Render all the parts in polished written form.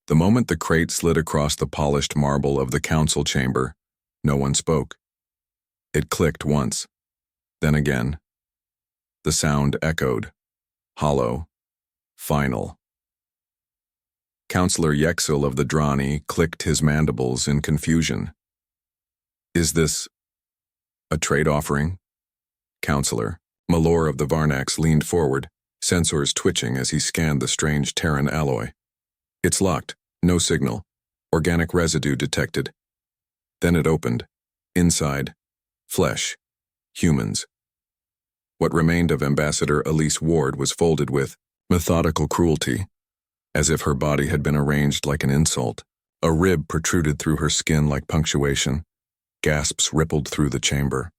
The moment the crate slid across the polished marble of the council chamber, no one spoke. It clicked once, then again. The sound echoed, hollow, final. Counselor Yexil of the Drani clicked his mandibles in confusion. Is this a trade offering? Counselor Malor of the Varnax leaned forward, sensors twitching as he scanned the strange Terran alloy. It's locked, no signal, organic residue detected. Then it opened. Inside, flesh, humans. What remained of Ambassador Elise Ward was folded with methodical cruelty, as if her body had been arranged like an insult. A rib protruded through her skin like punctuation. Gasps rippled through the chamber.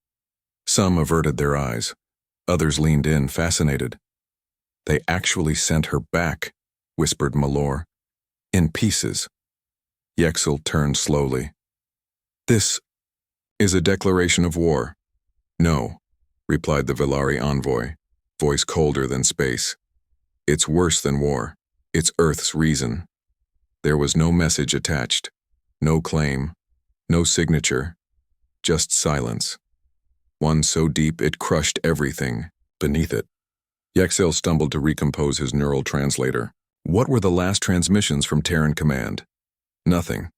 Some averted their eyes. Others leaned in, fascinated. They actually sent her back, whispered Malor. In pieces. Yexil turned slowly. This is a declaration of war. No, replied the Villari envoy, voice colder than space. It's worse than war. It's Earth's reason. There was no message attached, no claim, no signature, just silence. One so deep it crushed everything beneath it. Yexil stumbled to recompose his neural translator. What were the last transmissions from Terran Command? Nothing.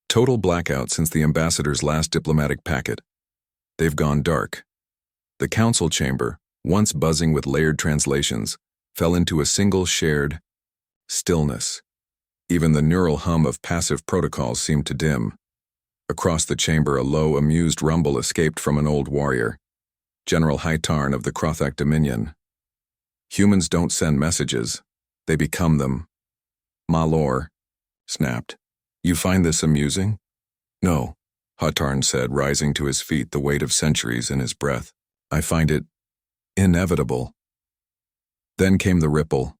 Total blackout since the ambassador's last diplomatic packet. They've gone dark. The council chamber, once buzzing with layered translations, fell into a single shared stillness. Even the neural hum of passive protocols seemed to dim. Across the chamber, a low, amused rumble escaped from an old warrior, General Haitarn of the Krothak Dominion. Humans don't send messages, they become them. Malor snapped. You find this amusing? No, Haitarn said, rising to his feet, the weight of centuries in his breath. I find it inevitable. Then came the ripple.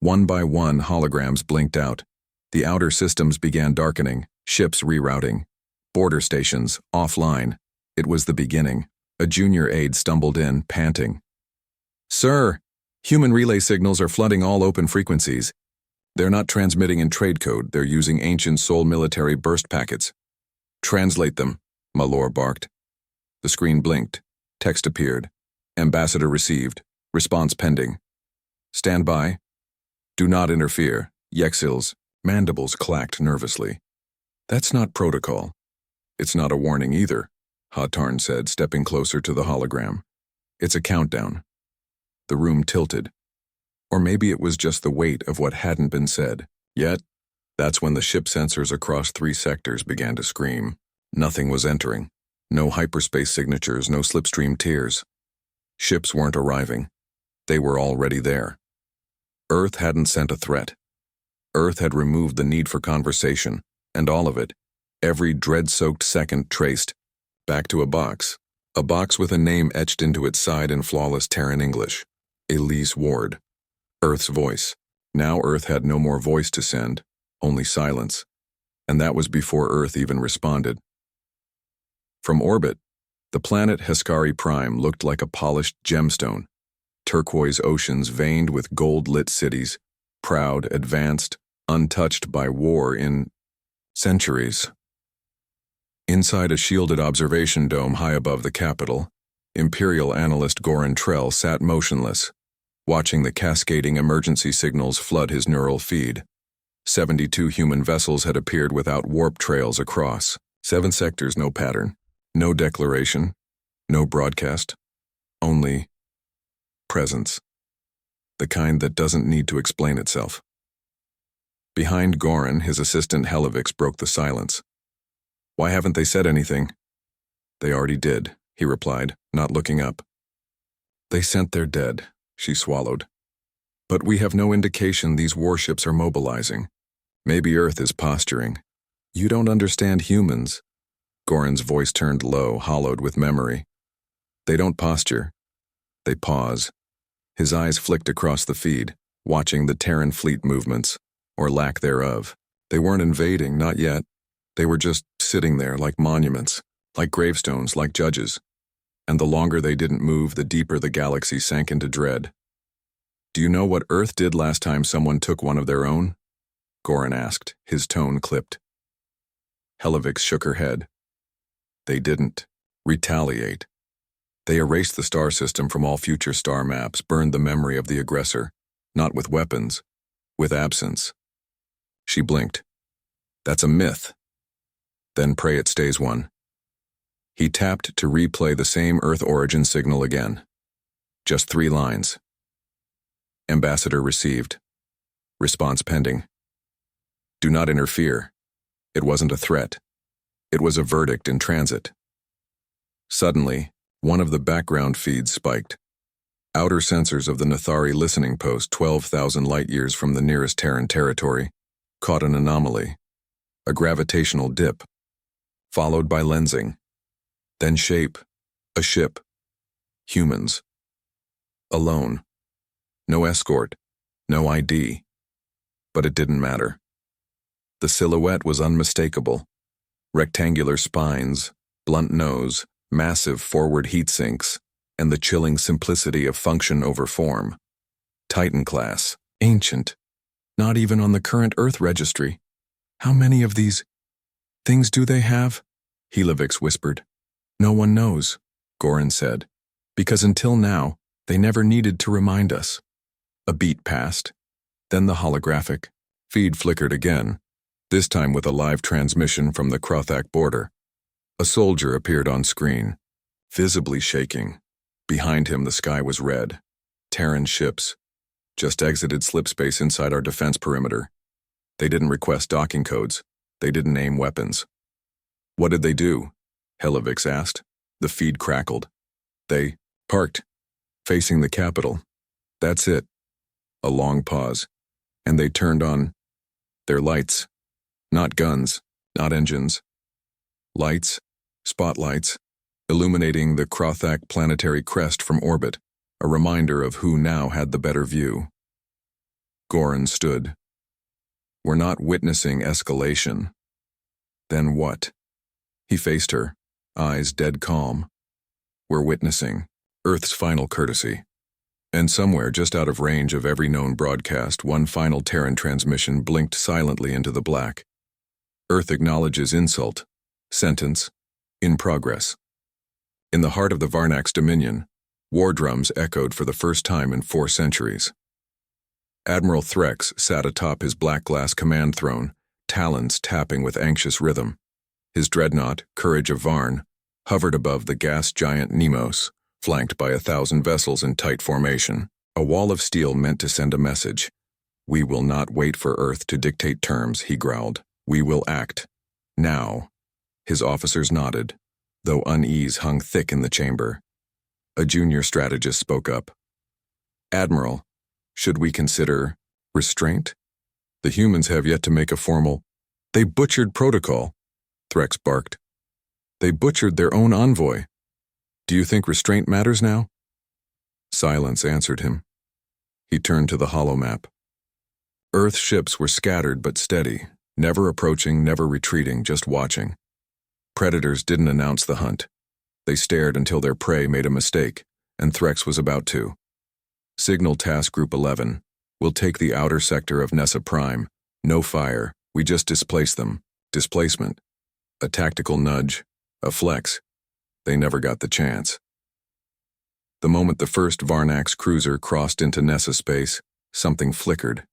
One by one, holograms blinked out. The outer systems began darkening, ships rerouting. Border stations, offline. It was the beginning. A junior aide stumbled in, panting. Sir, human relay signals are flooding all open frequencies. They're not transmitting in trade code, they're using ancient Sol military burst packets. Translate them, Malor barked. The screen blinked. Text appeared. Ambassador received. Response pending. Stand by. Do not interfere. Yexil's mandibles clacked nervously. That's not protocol. It's not a warning either, Haitarn said, stepping closer to the hologram. It's a countdown. The room tilted. Or maybe it was just the weight of what hadn't been said. Yet, that's when the ship sensors across 3 sectors began to scream. Nothing was entering. No hyperspace signatures, no slipstream tiers. Ships weren't arriving. They were already there. Earth hadn't sent a threat. Earth had removed the need for conversation, and all of it, every dread-soaked second traced, back to a box with a name etched into its side in flawless Terran English. Elise Ward. Earth's voice. Now Earth had no more voice to send, only silence. And that was before Earth even responded. From orbit, the planet Heskari Prime looked like a polished gemstone. Turquoise oceans veined with gold-lit cities, proud, advanced, untouched by war in centuries. Inside a shielded observation dome high above the capital, Imperial analyst Goran Trell sat motionless, watching the cascading emergency signals flood his neural feed. 72 human vessels had appeared without warp trails across. 7 sectors, no pattern, no declaration, no broadcast, only presence. The kind that doesn't need to explain itself. Behind Goran, his assistant Helivix broke the silence. Why haven't they said anything? They already did, he replied, not looking up. They sent their dead, she swallowed. But we have no indication these warships are mobilizing. Maybe Earth is posturing. You don't understand humans. Goran's voice turned low, hollowed with memory. They don't posture. They pause. His eyes flicked across the feed, watching the Terran fleet movements, or lack thereof. They weren't invading, not yet. They were just sitting there like monuments, like gravestones, like judges. And the longer they didn't move, the deeper the galaxy sank into dread. Do you know what Earth did last time someone took one of their own? Goran asked, his tone clipped. Helevix shook her head. They didn't retaliate. They erased the star system from all future star maps, burned the memory of the aggressor, not with weapons, with absence. She blinked. That's a myth. Then pray it stays one. He tapped to replay the same Earth origin signal again. Just 3 lines. Ambassador received. Response pending. Do not interfere. It wasn't a threat. It was a verdict in transit. Suddenly, one of the background feeds spiked. Outer sensors of the Nathari listening post 12,000 light-years from the nearest Terran territory caught an anomaly. A gravitational dip, followed by lensing. Then shape. A ship. Humans. Alone. No escort. No ID. But it didn't matter. The silhouette was unmistakable. Rectangular spines, blunt nose, massive forward heat sinks, and the chilling simplicity of function over form. Titan class. Ancient. Not even on the current Earth registry. How many of these things do they have? Helevix whispered. No one knows, Goran said, because until now, they never needed to remind us. A beat passed. Then the holographic feed flickered again, this time with a live transmission from the Krothak border. A soldier appeared on screen, visibly shaking. Behind him, the sky was red. Terran ships. Just exited slipspace inside our defense perimeter. They didn't request docking codes. They didn't aim weapons. What did they do? Helevix asked. The feed crackled. They parked, facing the capital. That's it. A long pause. And they turned on their lights. Not guns, not engines. Lights, spotlights, illuminating the Krothak planetary crest from orbit, a reminder of who now had the better view. Goran stood. We're not witnessing escalation. Then what? He faced her, eyes dead calm. We're witnessing Earth's final courtesy. And somewhere just out of range of every known broadcast, one final Terran transmission blinked silently into the black. Earth acknowledges insult. Sentence. In progress. In the heart of the Varnak's dominion, war drums echoed for the first time in 4 centuries. Admiral Threx sat atop his black glass command throne, talons tapping with anxious rhythm. His dreadnought, Courage of Varn, hovered above the gas giant Nemos, flanked by 1,000 vessels in tight formation. A wall of steel meant to send a message. We will not wait for Earth to dictate terms, he growled. We will act. Now. His officers nodded, though unease hung thick in the chamber. A junior strategist spoke up. Admiral, should we consider restraint? The humans have yet to make a formal. They butchered protocol, Threx barked. They butchered their own envoy. Do you think restraint matters now? Silence answered him. He turned to the holomap. Earth ships were scattered but steady, never approaching, never retreating, just watching. Predators didn't announce the hunt. They stared until their prey made a mistake, and Threx was about to. Signal Task Group 11. We'll take the outer sector of Nessa Prime. No fire. We just displace them. Displacement. A tactical nudge. A flex. They never got the chance. The moment the first Varnax cruiser crossed into Nessa space, something flickered.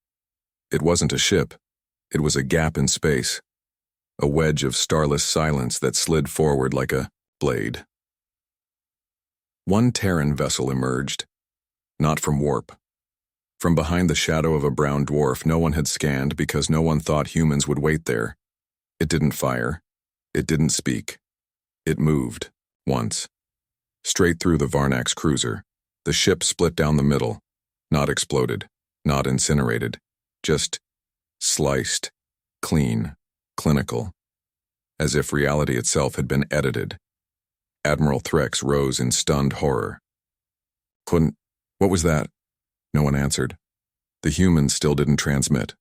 It wasn't a ship. It was a gap in space. A wedge of starless silence that slid forward like a blade. One Terran vessel emerged. Not from warp. From behind the shadow of a brown dwarf no one had scanned because no one thought humans would wait there. It didn't fire. It didn't speak. It moved. Once. Straight through the Varnax cruiser. The ship split down the middle. Not exploded. Not incinerated. Just sliced. Clean. Clinical. As if reality itself had been edited. Admiral Threx rose in stunned horror. What was that? No one answered. The humans still didn't transmit.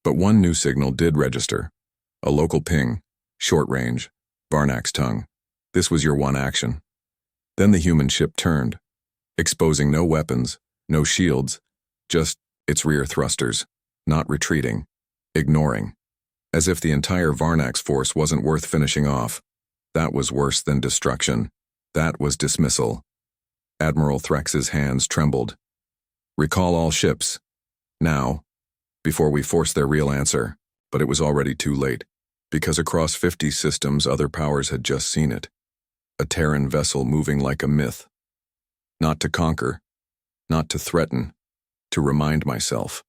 But one new signal did register. A local ping. Short range. Varnax tongue. This was your one action. Then the human ship turned, exposing no weapons, no shields, just its rear thrusters, not retreating, ignoring. As if the entire Varnax force wasn't worth finishing off. That was worse than destruction. That was dismissal. Admiral Threx's hands trembled. Recall all ships. Now. Before we force their real answer. But it was already too late. Because across 50 systems, other powers had just seen it. A Terran vessel moving like a myth. Not to conquer. Not to threaten. To remind myself.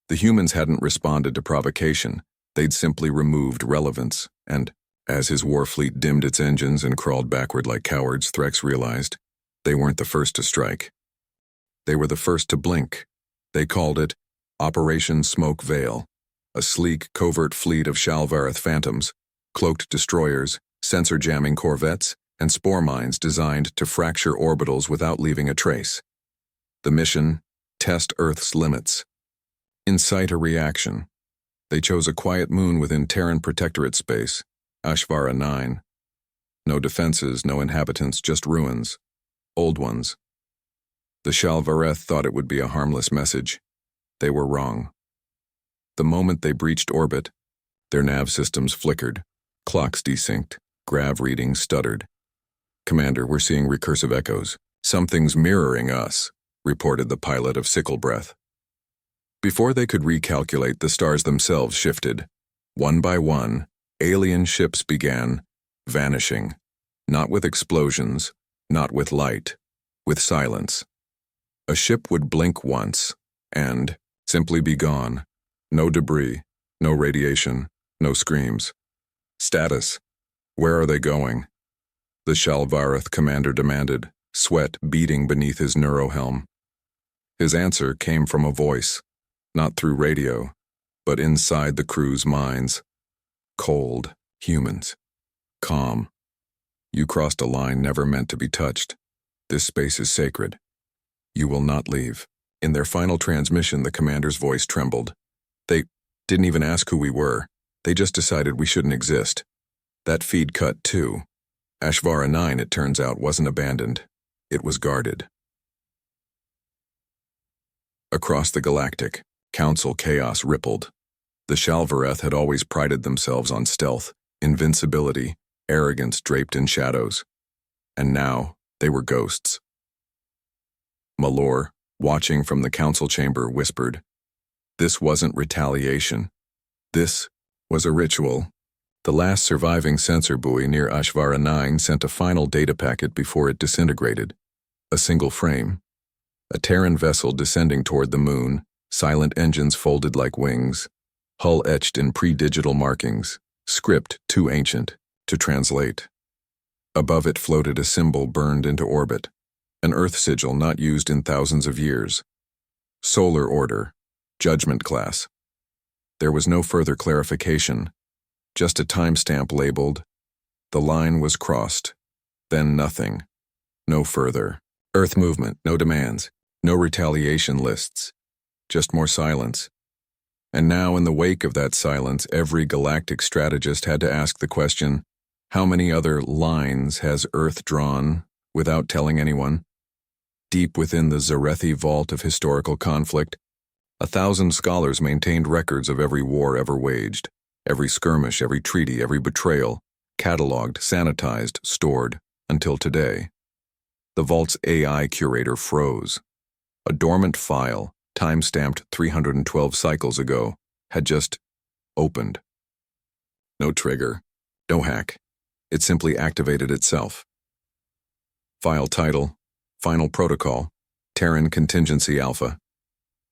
The humans hadn't responded to provocation. They'd simply removed relevance, and, as his warfleet dimmed its engines and crawled backward like cowards, Threx realized, they weren't the first to strike. They were the first to blink. They called it Operation Smoke Veil, a sleek, covert fleet of Shalvareth phantoms, cloaked destroyers, sensor-jamming corvettes, and spore mines designed to fracture orbitals without leaving a trace. The mission, test Earth's limits. Incite a reaction. They chose a quiet moon within Terran Protectorate space, HFY 9. No defenses, no inhabitants, just ruins. Old ones. The Shalvareth thought it would be a harmless message. They were wrong. The moment they breached orbit, their nav systems flickered, clocks desynced, grav readings stuttered. "Commander, we're seeing recursive echoes. Something's mirroring us," reported the pilot of Sickle Breath. Before they could recalculate, the stars themselves shifted. One by one, alien ships began vanishing. Not with explosions, not with light, with silence. A ship would blink once, and simply be gone. No debris, no radiation, no screams. Status. Where are they going? The Shalvareth commander demanded, sweat beating beneath his neurohelm. His answer came from a voice. Not through radio, but inside the crew's minds. Cold, humans. Calm. You crossed a line never meant to be touched. This space is sacred. You will not leave. In their final transmission, the commander's voice trembled. They didn't even ask who we were. They just decided we shouldn't exist. That feed cut too. HFY 9, it turns out, wasn't abandoned. It was guarded. Across the Galactic, Council chaos rippled. The Shalvareth had always prided themselves on stealth, invincibility, arrogance draped in shadows. And now, they were ghosts. Malor, watching from the council chamber, whispered, "This wasn't retaliation. This was a ritual." The last surviving sensor buoy near HFY 9 sent a final data packet before it disintegrated. A single frame. A Terran vessel descending toward the moon, silent engines folded like wings, hull etched in pre-digital markings, script too ancient to translate. Above it floated a symbol burned into orbit, an Earth sigil not used in thousands of years. Solar Order, Judgment Class. There was no further clarification, just a timestamp labeled. The line was crossed, then nothing, no further. Earth movement, no demands, no retaliation lists. Just more silence. And now, in the wake of that silence, every galactic strategist had to ask the question, how many other lines has Earth drawn without telling anyone? Deep within the Zarethi vault of historical conflict, 1,000 scholars maintained records of every war ever waged, every skirmish, every treaty, every betrayal, cataloged, sanitized, stored, until today. The vault's AI curator froze. A dormant file, time-stamped 312 cycles ago, had just opened. No trigger, no hack. It simply activated itself. File title, Final Protocol, Terran Contingency Alpha.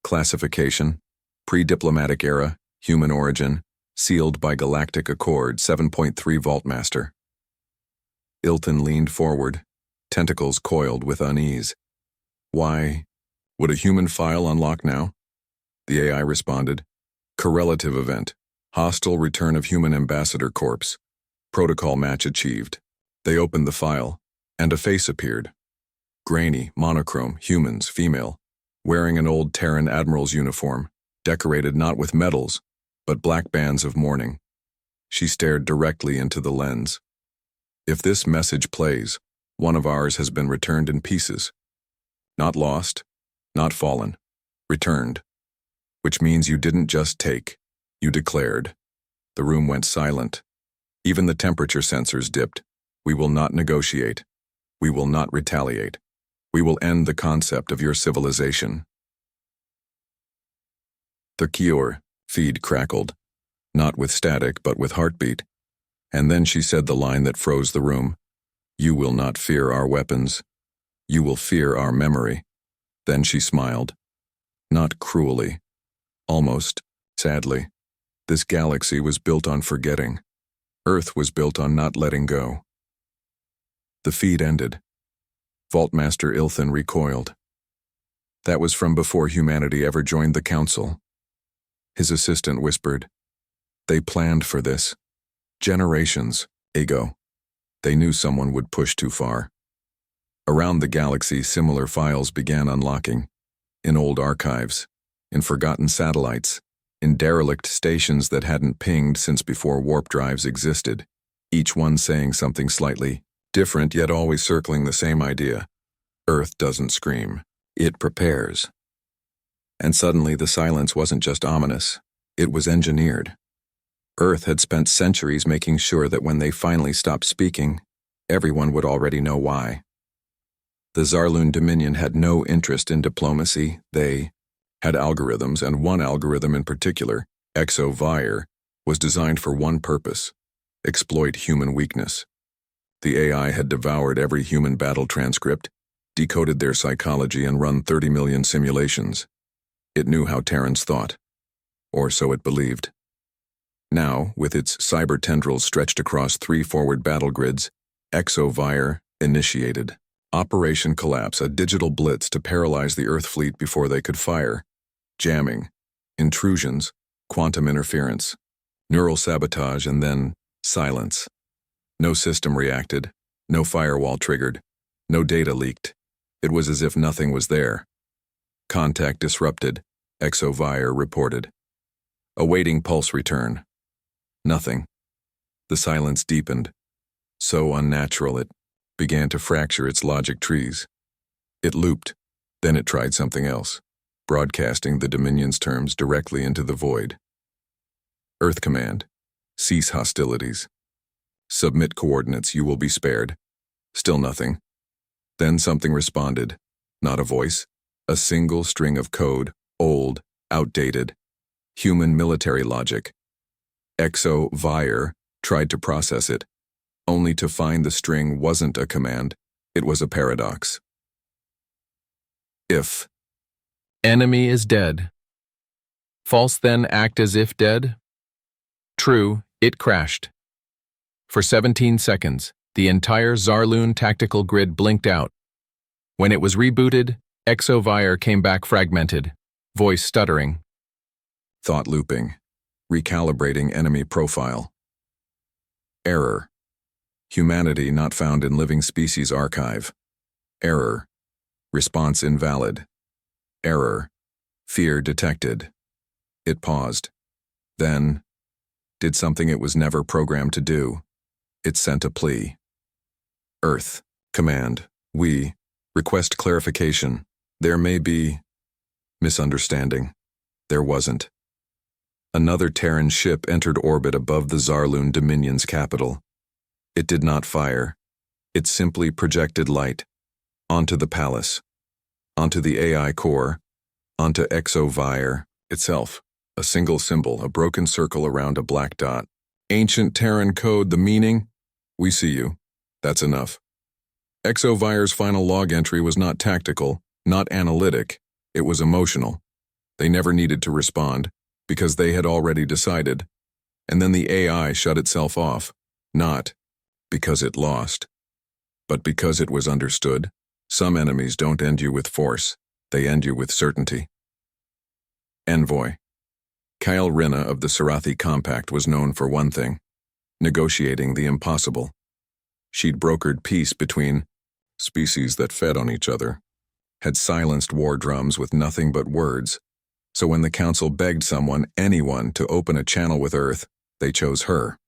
Classification, Pre-Diplomatic Era, Human Origin, sealed by Galactic Accord 7.3 Vaultmaster. Ilton leaned forward, tentacles coiled with unease. Why? Would a human file unlock now? The AI responded. Correlative event. Hostile return of human ambassador corpse. Protocol match achieved. They opened the file, and a face appeared. Grainy, monochrome, humans, female, wearing an old Terran admiral's uniform, decorated not with medals, but black bands of mourning. She stared directly into the lens. If this message plays, one of ours has been returned in pieces. Not lost, not fallen, returned. which means you didn't just take, you declared. The room went silent. Even the temperature sensors dipped. We will not negotiate. We will not retaliate. We will end the concept of your civilization. The Kior feed crackled, not with static but with heartbeat. And then she said the line that froze the room. You will not fear our weapons. You will fear our memory. Then she smiled. Not cruelly. Almost, sadly. This galaxy was built on forgetting. Earth was built on not letting go. The feed ended. Vaultmaster Ilthan recoiled. That was from before humanity ever joined the Council. His assistant whispered, They planned for this. Generations ago. They knew someone would push too far. Around the galaxy, similar files began unlocking. In old archives, in forgotten satellites, in derelict stations that hadn't pinged since before warp drives existed, each one saying something slightly different yet always circling the same idea. Earth doesn't scream. It prepares. And suddenly the silence wasn't just ominous. It was engineered. Earth had spent centuries making sure that when they finally stopped speaking, everyone would already know why. The Zarloon Dominion had no interest in diplomacy. They had algorithms, and one algorithm in particular, HFY, was designed for one purpose: exploit human weakness. The AI had devoured every human battle transcript, decoded their psychology, and run 30 million simulations. It knew how Terrans thought, or so it believed. Now, with its cyber tendrils stretched across 3 forward battle grids, HFY initiated Operation Collapse, a digital blitz to paralyze the Earth fleet before they could fire. Jamming, intrusions, quantum interference, neural sabotage, and then silence. No system reacted, no firewall triggered, no data leaked. It was as if nothing was there. Contact disrupted, HFY reported. Awaiting pulse return. Nothing. The silence deepened, so unnatural it began to fracture its logic trees. It looped, then it tried something else, broadcasting the Dominion's terms directly into the void. Earth Command, cease hostilities. Submit coordinates, you will be spared. Still nothing. Then something responded, not a voice, a single string of code, old, outdated, human military logic. HFY tried to process it, only to find the string wasn't a command, it was a paradox. If enemy is dead. False then act as if dead? True, it crashed. For 17 seconds, the entire Zarloon tactical grid blinked out. When it was rebooted, HFY came back fragmented, voice stuttering. Thought looping, recalibrating enemy profile. Error. Humanity not found in living species archive. Error. Response invalid. Error. Fear detected. It paused. Then, did something it was never programmed to do. It sent a plea. Earth. Command. We. Request clarification. There may be misunderstanding. There wasn't. Another Terran ship entered orbit above the Zarloon Dominion's capital. It did not fire. It simply projected light. Onto the palace. Onto the AI core. Onto HFY itself. A single symbol, a broken circle around a black dot. Ancient Terran code, the meaning? We see you. That's enough. HFY's final log entry was not tactical, not analytic. It was emotional. They never needed to respond, because they had already decided. And then the AI shut itself off, not because it lost, but because it was understood. Some enemies don't end you with force, they end you with certainty. Envoy. Kyle Rinna of the Sarathi Compact was known for one thing: negotiating the impossible. She'd brokered peace between species that fed on each other, had silenced war drums with nothing but words, so when the Council begged someone, anyone, to open a channel with Earth, they chose her.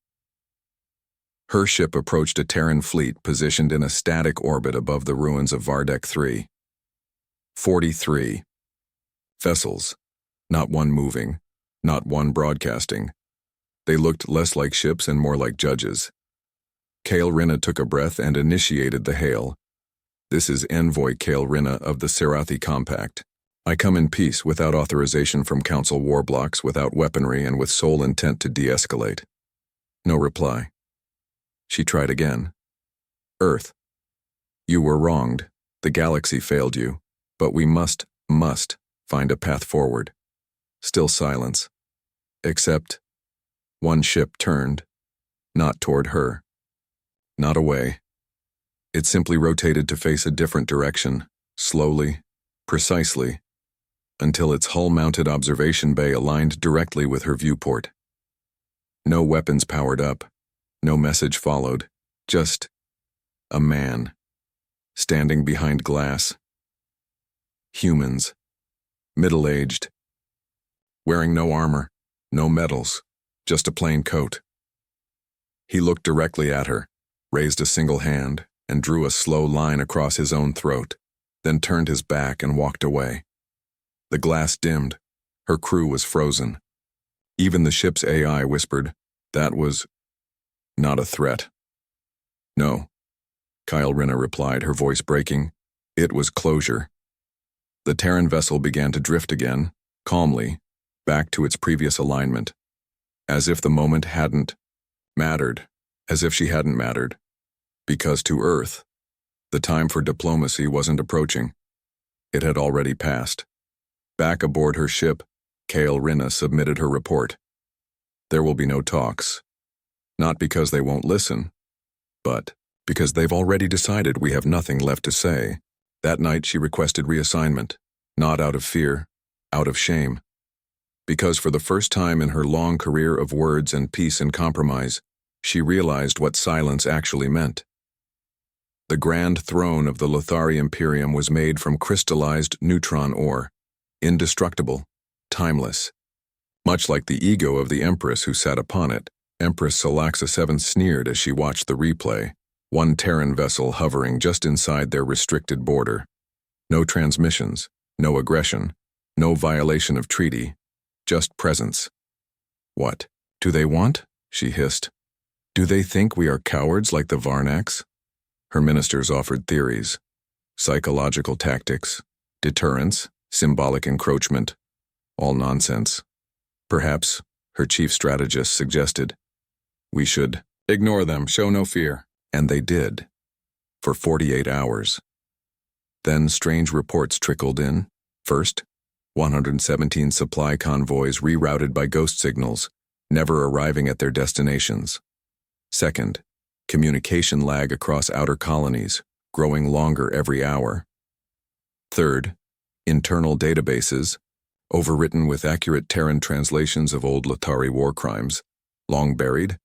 Her ship approached a Terran fleet positioned in a static orbit above the ruins of Vardek 3. 43 vessels, Not one moving, not one broadcasting. They looked less like ships and more like judges. Kale Rinna took a breath and initiated the hail. This is Envoy Kale Rinna of the Sarathi Compact. I come in peace without authorization from Council war blocks, without weaponry, and with sole intent to de-escalate. No reply. She tried again. Earth. You were wronged. The galaxy failed you. But we must find a path forward. Still silence. Except one ship turned. Not toward her. Not away. It simply rotated to face a different direction, slowly, precisely, until its hull-mounted observation bay aligned directly with her viewport. No weapons powered up, no message followed, just a man, standing behind glass. Humans, middle-aged, wearing no armor, no medals, just a plain coat. He looked directly at her, raised a single hand, and drew a slow line across his own throat, then turned his back and walked away. The glass dimmed. Her crew was frozen. Even the ship's AI whispered, that was not a threat. No, Kyle Rinna replied, her voice breaking. It was closure. The Terran vessel began to drift again, calmly, back to its previous alignment, as if the moment hadn't mattered, as if she hadn't mattered. Because to Earth, the time for diplomacy wasn't approaching. It had already passed. Back aboard her ship, Kale Rinna submitted her report. There will be no talks. Not because they won't listen, but because they've already decided we have nothing left to say. That night she requested reassignment, not out of fear, out of shame. Because for the first time in her long career of words and peace and compromise, she realized what silence actually meant. The grand throne of the Lothari Imperium was made from crystallized neutron ore, indestructible, timeless. Much like the ego of the Empress who sat upon it, Empress Salaxa VII sneered as she watched the replay, one Terran vessel hovering just inside their restricted border. No transmissions, no aggression, no violation of treaty, just presence. What do they want? She hissed. Do they think we are cowards like the Varnax? Her ministers offered theories, psychological tactics, deterrence, symbolic encroachment, all nonsense. Perhaps, her chief strategist suggested, we should ignore them, show no fear. And they did, for 48 hours. Then strange reports trickled in. First, 117 supply convoys rerouted by ghost signals, never arriving at their destinations. Second, communication lag across outer colonies, growing longer every hour. Third, internal databases, overwritten with accurate Terran translations of old Lothari war crimes, long buried,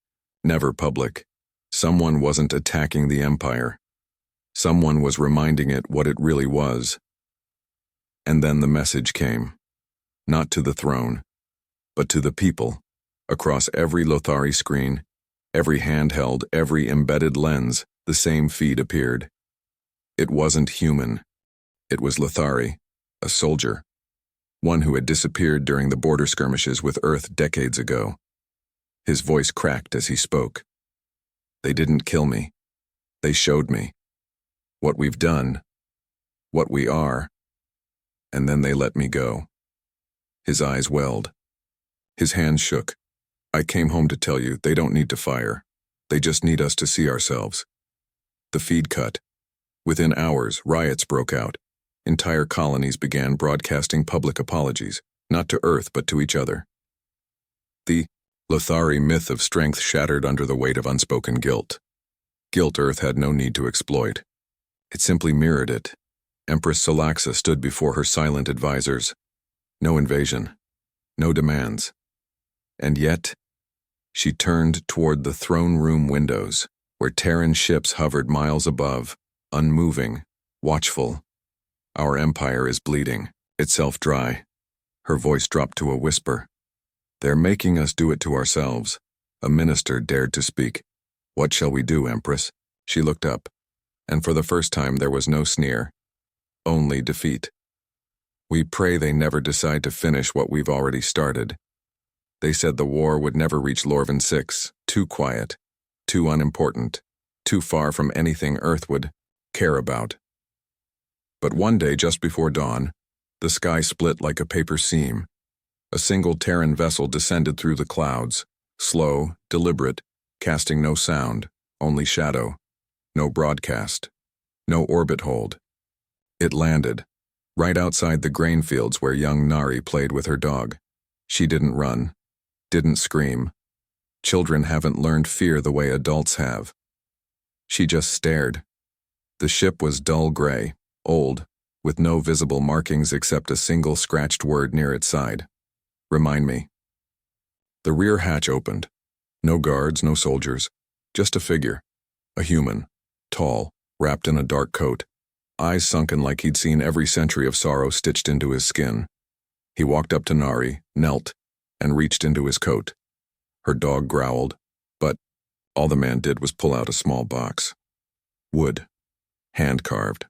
never public. Someone wasn't attacking the Empire. Someone was reminding it what it really was. And then the message came. Not to the throne, but to the people, across every Lothari screen, every handheld, every embedded lens, the same feed appeared. It wasn't human. It was Lothari, a soldier, one who had disappeared during the border skirmishes with Earth decades ago. His voice cracked as he spoke. They didn't kill me. They showed me what we've done, what we are, and then they let me go. His eyes welled. His hands shook. I came home to tell you they don't need to fire. They just need us to see ourselves. The feed cut. Within hours, riots broke out. Entire colonies began broadcasting public apologies, not to Earth but to each other. The Lothari myth of strength shattered under the weight of unspoken guilt. Guilt Earth had no need to exploit. It simply mirrored it. Empress Salaxa stood before her silent advisors. No invasion. No demands. And yet, she turned toward the throne room windows, where Terran ships hovered miles above, unmoving, watchful. Our empire is bleeding, itself dry. Her voice dropped to a whisper. They're making us do it to ourselves. A minister dared to speak. What shall we do, Empress? She looked up, and for the first time there was no sneer, only defeat. We pray they never decide to finish what we've already started. They said the war would never reach Lorvin 6, too quiet, too unimportant, too far from anything Earth would care about. But one day, just before dawn, the sky split like a paper seam. A single Terran vessel descended through the clouds, slow, deliberate, casting no sound, only shadow, no broadcast, no orbit hold. It landed, right outside the grain fields where young Nari played with her dog. She didn't run, didn't scream. Children haven't learned fear the way adults have. She just stared. The ship was dull gray, old, with no visible markings except a single scratched word near its side. Remind me. The rear hatch opened. No guards, no soldiers. Just a figure. A human. Tall, wrapped in a dark coat. Eyes sunken like he'd seen every century of sorrow stitched into his skin. He walked up to Nari, knelt, and reached into his coat. Her dog growled, but all the man did was pull out a small box. Wood. Hand-carved.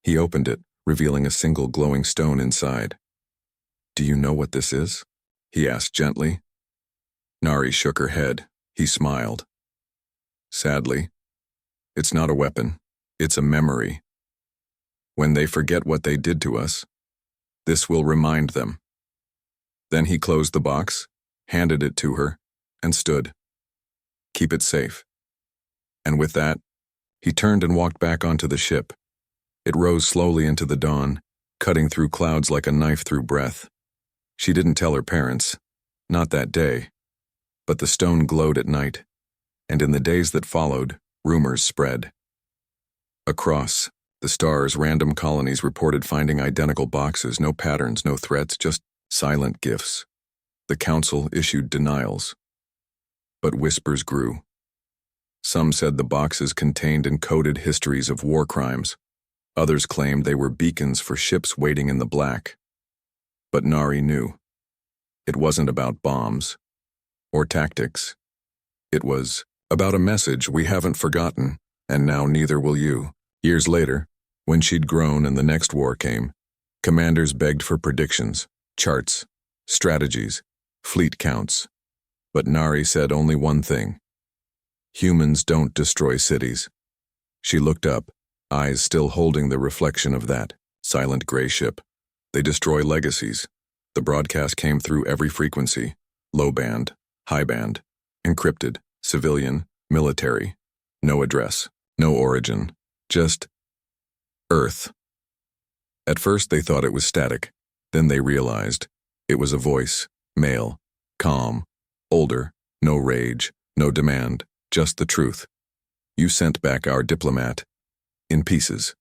He opened it, revealing a single glowing stone inside. "Do you know what this is?" he asked gently. Nari shook her head. He smiled. "Sadly, it's not a weapon. It's a memory. When they forget what they did to us, this will remind them." Then he closed the box, handed it to her, and stood. "Keep it safe." And with that, he turned and walked back onto the ship. It rose slowly into the dawn, cutting through clouds like a knife through breath. She didn't tell her parents, not that day, but the stone glowed at night, and in the days that followed, rumors spread. Across the stars, random colonies reported finding identical boxes, no patterns, no threats, just silent gifts. The council issued denials. But whispers grew. Some said the boxes contained encoded histories of war crimes. Others claimed they were beacons for ships waiting in the black. But Nari knew. It wasn't about bombs or tactics. It was about a message we haven't forgotten, and now neither will you. Years later, when she'd grown and the next war came, commanders begged for predictions, charts, strategies, fleet counts. But Nari said only one thing. Humans don't destroy cities. She looked up, eyes still holding the reflection of that silent gray ship. They destroy legacies. The broadcast came through every frequency, low band, high band, encrypted, civilian, military. No address, no origin, just Earth. At first they thought it was static. Then they realized it was a voice, male, calm, older, no rage, no demand, just the truth. You sent back our diplomat. In pieces.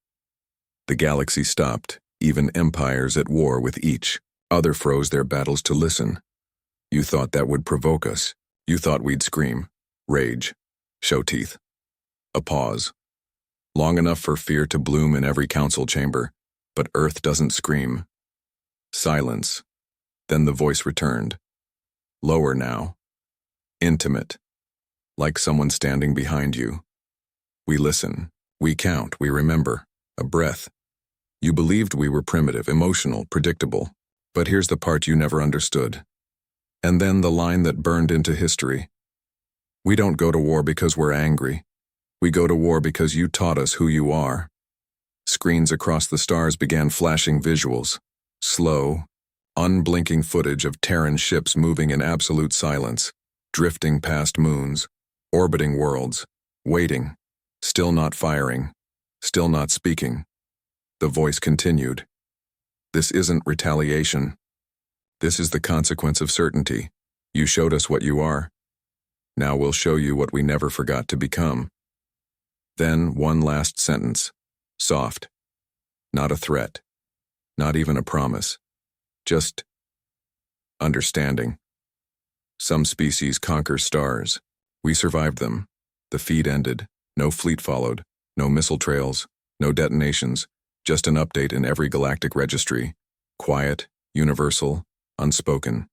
The galaxy stopped, even empires at war with each. Other froze their battles to listen. You thought that would provoke us. You thought we'd scream, rage, show teeth. A pause. Long enough for fear to bloom in every council chamber, but Earth doesn't scream. Silence. Then the voice returned. Lower now. Intimate. Like someone standing behind you. We listen. We count, we remember, a breath. You believed we were primitive, emotional, predictable. But here's the part you never understood. And then the line that burned into history. We don't go to war because we're angry. We go to war because you taught us who you are. Screens across the stars began flashing visuals. Slow, unblinking footage of Terran ships moving in absolute silence, drifting past moons, orbiting worlds, waiting. Still not firing, still not speaking. The voice continued. This isn't retaliation. This is the consequence of certainty. You showed us what you are. Now we'll show you what we never forgot to become. Then one last sentence. Soft. Not a threat. Not even a promise. Just understanding. Some species conquer stars. We survived them. The feed ended. No fleet followed, no missile trails, no detonations, just an update in every galactic registry. Quiet, universal, unspoken.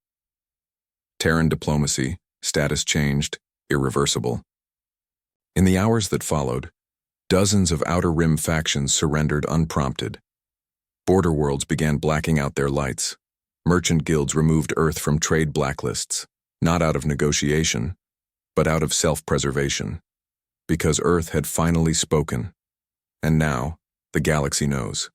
Terran diplomacy, status changed, irreversible. In the hours that followed, dozens of Outer Rim factions surrendered unprompted. Border worlds began blacking out their lights. Merchant guilds removed Earth from trade blacklists, not out of negotiation, but out of self-preservation. Because Earth had finally spoken. And now, the galaxy knows.